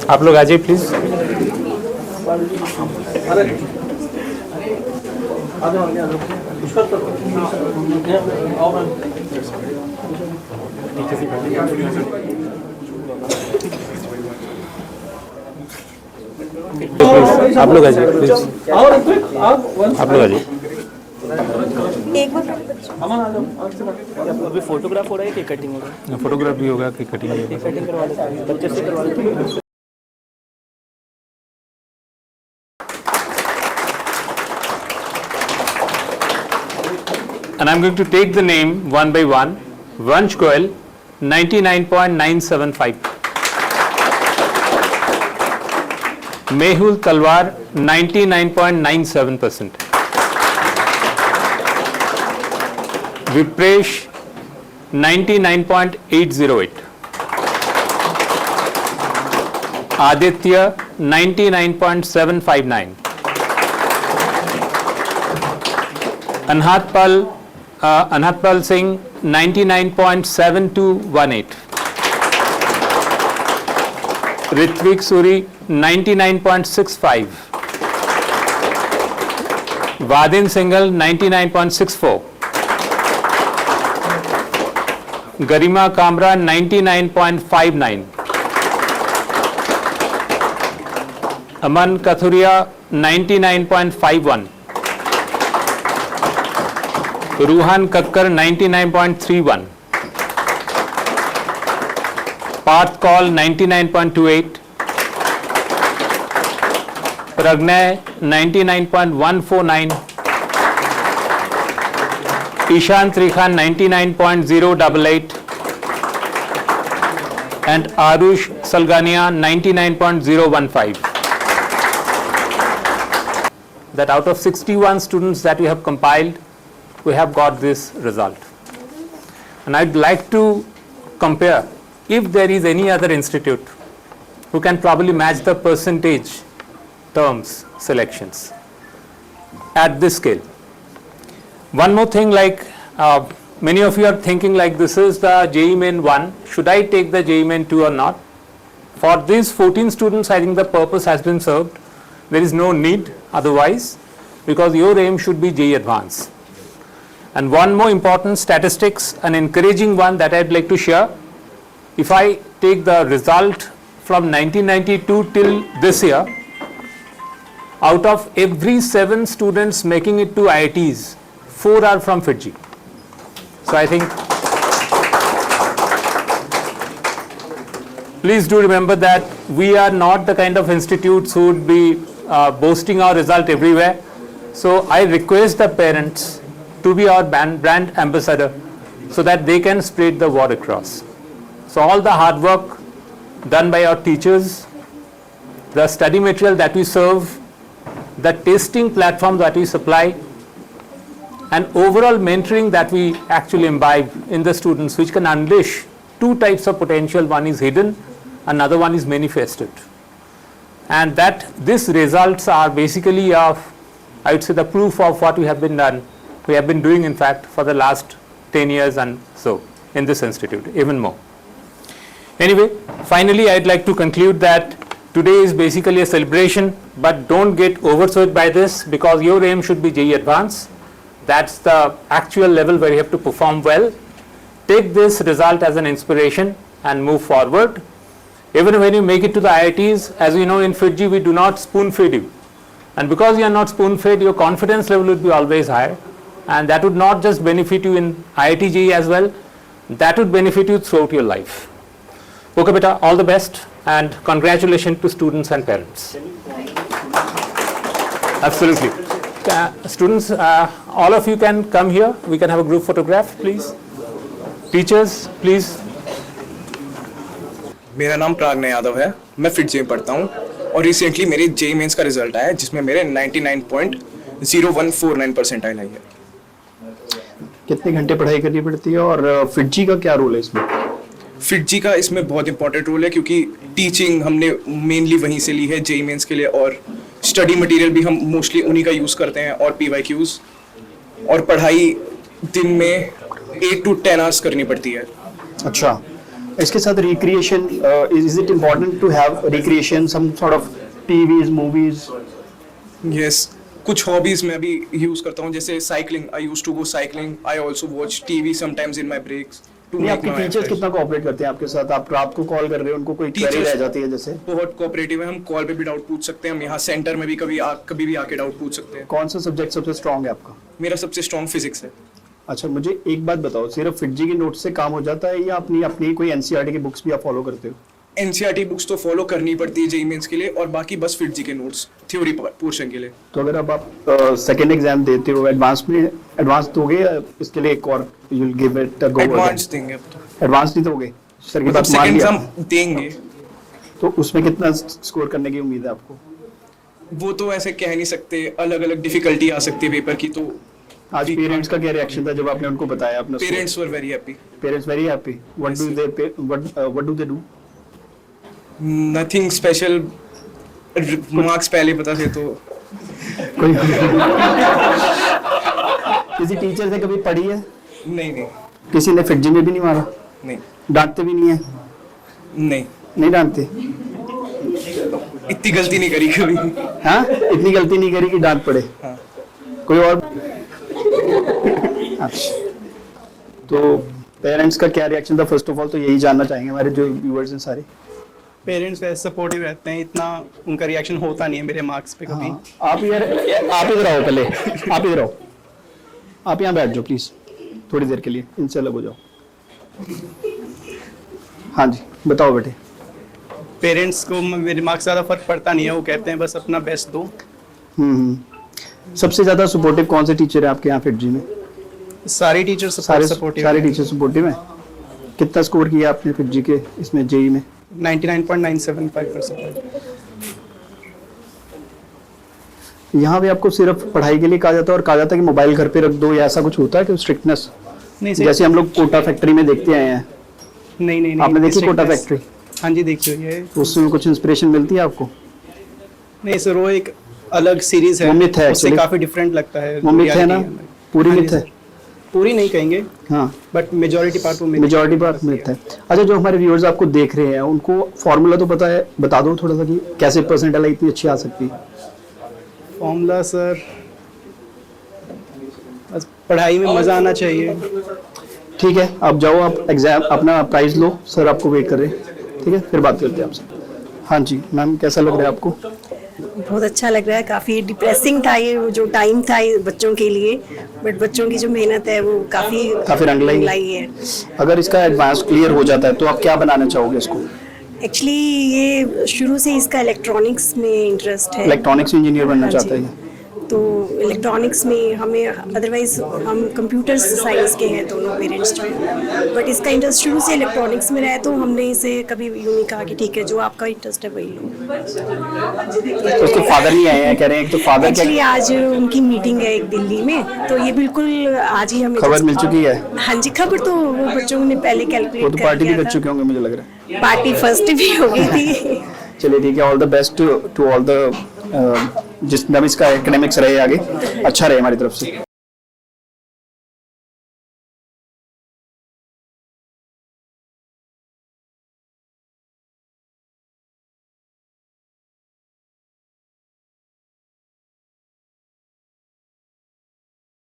आप लोग आ जाइए प्लीज। आप लोग आ जाइए प्लीज। आप लोग आ जाइए। अभी फोटोग्राफ हो रहा है कि कटिंग हो रहा है? फोटोग्राफ भी होगा कि कटिंग भी होगा? कटिंग करवा लेते हैं, बच्चे से करवा लेते हैं। And I'm going to take the name one by one. Vansh Goel, 99.975. Mehul Talwar, 99.97%. Vipresh, 99.808. Aditya, 99.759. Anhatpal Singh, 99.7218. Ritvik Suri, 99.65. Vadin Singhal, 99.64. Garima Kamra, 99.59. Aman Kathuria, 99.51. Ruhan Kakkar, 99.31. Parth Kaul, 99.28. Pragnay, 99.149. Ishan Trikhan, 99.088. And Arush Salgania, 99.015. That out of 61 students that we have compiled, we have got this result. And I'd like to compare if there is any other institute who can probably match the percentage terms selections at this scale. One more thing, like many of you are thinking like this is the JEE Main 1, should I take the JEE Main 2 or not? For these 14 students, I think the purpose has been served. There is no need otherwise, because your aim should be JEE Advanced. And one more important statistics, an encouraging one that I'd like to share. If I take the result from 1992 till this year, out of every 7 students making it to IITs, 4 are from FIITJEE. So I think, please do remember that we are not the kind of institutes who would be boasting our result everywhere. So I request the parents to be our brand ambassador so that they can spread the word across. So all the hard work done by our teachers, the study material that we serve, the testing platform that we supply, and overall mentoring that we actually imbibe in the students, which can unleash 2 types of potential. One is hidden, another one is manifested. And that these results are basically of, I would say, the proof of what we have been done. We have been doing, in fact, for the last 10 years and so in this institute, even more. Anyway, finally, I'd like to conclude that today is basically a celebration, but don't get oversold by this, because your aim should be JEE Advanced. That's the actual level where you have to perform well. Take this result as an inspiration and move forward. Even when you make it to the IITs, as you know, in FIITJEE, we do not spoon feed you. And because you are not spoon fed, your confidence level would be always higher. And that would not just benefit you in IIT JEE as well, that would benefit you throughout your life. Okay, beta, all the best, and congratulations to students and parents. Absolutely. Students, all of you can come here. We can have a group photograph, please. Teachers, please. मेरा नाम प्राग्ञय यादव है, मैं FIITJEE में पढ़ता हूँ और recently मेरी JEE mains का रिजल्ट आया जिसमें मेरे 99.0149 परसेंटाइल आई है। कितने घंटे पढ़ाई करनी पड़ती है और FIITJEE का क्या रोल है इसमें? FIITJEE का इसमें बहुत इंपॉर्टेंट रोल है क्योंकि टीचिंग हमने मेनली वहीं से ली है JEE मेंस के लिए, और स्टडी मटेरियल भी हम मोस्टली उन्हीं का यूज़ करते हैं, और PYQs, और पढ़ाई दिन में 8 to 10 आवर्स करनी पड़ती है। अच्छा, इसके साथ recreation, is it important to have recreation, some sort of TVs, movies? Yes, कुछ हॉबीज मैं भी यूज करता हूँ, जैसे cycling. I used to go cycling. I also watch TV sometimes in my breaks to नहीं, मेक आपके my teachers कितना cooperate करते हैं आपके साथ? आप रात को कॉल कर रहे हो, उनको कोई क्वेरी Teachers- रह जाती है जैसे? बहुत कोऑपरेटिव है। हम कॉल पे भी डाउट पूछ सकते हैं, हम यहाँ सेंटर में भी कभी भी आके डाउट पूछ सकते हैं। कौन सा सब्जेक्ट सबसे स्ट्रांग है आपका? मेरा सबसे स्ट्रॉन्ग फिजिक्स है। अच्छा, मुझे एक बात बताओ, सिर्फ फिटजी के नोट्स से काम हो जाता है या अपनी अपनी कोई एनसीईआरटी की बुक्स भी आप फॉलो करते हो? एनसीईआरटी बुक्स तो फॉलो करनी पड़ती है जेईई मेंस के लिए, और बाकी बस फिट जी के नोट्स थ्योरी पोर्शन के लिए। तो अगर अब आप सेकेंड एग्जाम देते हो, एडवांस में एडवांस दोगे या इसके लिए एक और you will give it a go? Advance देंगे अब तो, एडवांस नहीं दोगे? सर की मतलब बात मान सेकंड लिया, एग्जाम देंगे। तो उसमें कितना स्कोर करने की उम्मीद है आपको? वो तो ऐसे कह नहीं सकते, अलग अलग डिफिकल्टी आ सकती है पेपर की। तो आज पेरेंट्स का क्या रिएक्शन था जब आपने उनको बताया अपना? Parents were very happy. Parents very happy. What do they do? Nothing special, marks पहले पता थे तो। कोई किसी टीचर से कभी पढ़ी है? नहीं, किसी ने फिटजी में भी नहीं मारा? नहीं, डांटते भी नहीं है? नहीं, नहीं डांटते? इतनी गलती नहीं करी कभी। हाँ, इतनी गलती नहीं करी कि डांट पड़े। हाँ। कोई और? अच्छा, तो पेरेंट्स का क्या रिएक्शन था? फर्स्ट ऑफ ऑल तो यही जानना चाहेंगे हमारे जो व्यूअर्स हैं सारे। पेरेंट्स वैसे सपोर्टिव रहते हैं, इतना उनका रिएक्शन होता नहीं है मेरे मार्क्स पे कभी। हाँ, आप इधर आओ पहले, आप इधर आओ, आप यहाँ बैठ जाओ प्लीज थोड़ी देर के लिए, इनसे अलग हो जाओ। हाँ जी, बताओ बेटे। पेरेंट्स को मेरे मार्क्स ज़्यादा फर्क पड़ता नहीं है, वो कहते हैं बस अपना बेस्ट दो। सबसे ज्यादा सपोर्टिव कौन से टीचर है आपके यहाँ फिटजी में? सारे टीचर सपोर्टिव सारे टीचर सपोर्टिव हैं। कितना स्कोर किया आपने फिटजी के इसमें जेई में? 99.975%। यहाँ भी आपको सिर्फ पढ़ाई के लिए कहा जाता है और कहा जाता है कि मोबाइल घर पे रख दो, या ऐसा कुछ होता है कि स्ट्रिक्टनेस? नहीं सर, जैसे हम लोग कोटा फैक्ट्री में देखते आए हैं। नहीं आपने देखी कोटा strictness- फैक्ट्री? हाँ जी, देखी हुई है। तो उसमें कुछ इंस्पिरेशन मिलती है आपको? नहीं सर, वो एक अलग सीरीज है, वो myth है उससे actually। काफी डिफरेंट लगता है। वो मिथ है ना? reality में। पूरी हाँ जी मिथ है? सर, पूरी नहीं कहेंगे, हाँ, बट मेजॉरिटी पार्ट वो myth मेजॉरिटी पार्ट मिथ है। अच्छा, जो हमारे व्यूअर्स आपको देख रहे हैं उनको फॉर्मूला तो पता है, बता दो थोड़ा सा कि कैसे परसेंटाइल इतनी अच्छी आ सकती है? फॉर्मूला सर, बस पढ़ाई में मजा आना चाहिए। ठीक है, आप जाओ, आप एग्जाम अपना प्राइज लो, सर आपको वेट कर रहे हैं। ठीक है, फिर बात करते हैं आपसे। हाँ जी मैम, कैसा लग रहा है आपको? बहुत अच्छा लग रहा है। काफ़ी डिप्रेसिंग था ये वो जो टाइम था ये बच्चों के लिए, बट बच्चों की जो मेहनत है वो काफ़ी रंग लाई है। अगर इसका एडवांस क्लियर हो जाता है तो आप क्या बनाना चाहोगे इसको? एक्चुअली ये शुरू से इसका इलेक्ट्रॉनिक्स में इंटरेस्ट है। इलेक्ट्रॉनिक्स इंजीनियर बनना हाँ चाहता जी। है? तो इलेक्ट्रॉनिक्स में हमें, अदरवाइज हम कंप्यूटर साइंस के हैं दोनों पेरेंट्स जो हैं, बट इसका इंटरेस्ट शुरू से इलेक्ट्रॉनिक्स में रहा है, तो हमने इसे कभी यूँ नहीं कहा कि ठीक है जो आपका इंटरेस्ट है वही लो। तो उसके फादर नहीं आए हैं, कह रहे हैं तो फादर एक्चुअली क्या आज उनकी मीटिंग है एक दिल्ली में, तो ये बिल्कुल आज ही हमें खबर मिल चुकी है? हाँ जी, खबर तो वो बच्चों ने पहले वो कैलकुलेट तो कर पार्टी भी लिया कर चुके होंगे मुझे लग रहा है। था। पार्टी फर्स्ट भी हो गई थी। चलिए ठीक है, all the best to all the जितना भी इसका एकेडमिक्स रहे आगे अच्छा रहे हमारी तरफ से।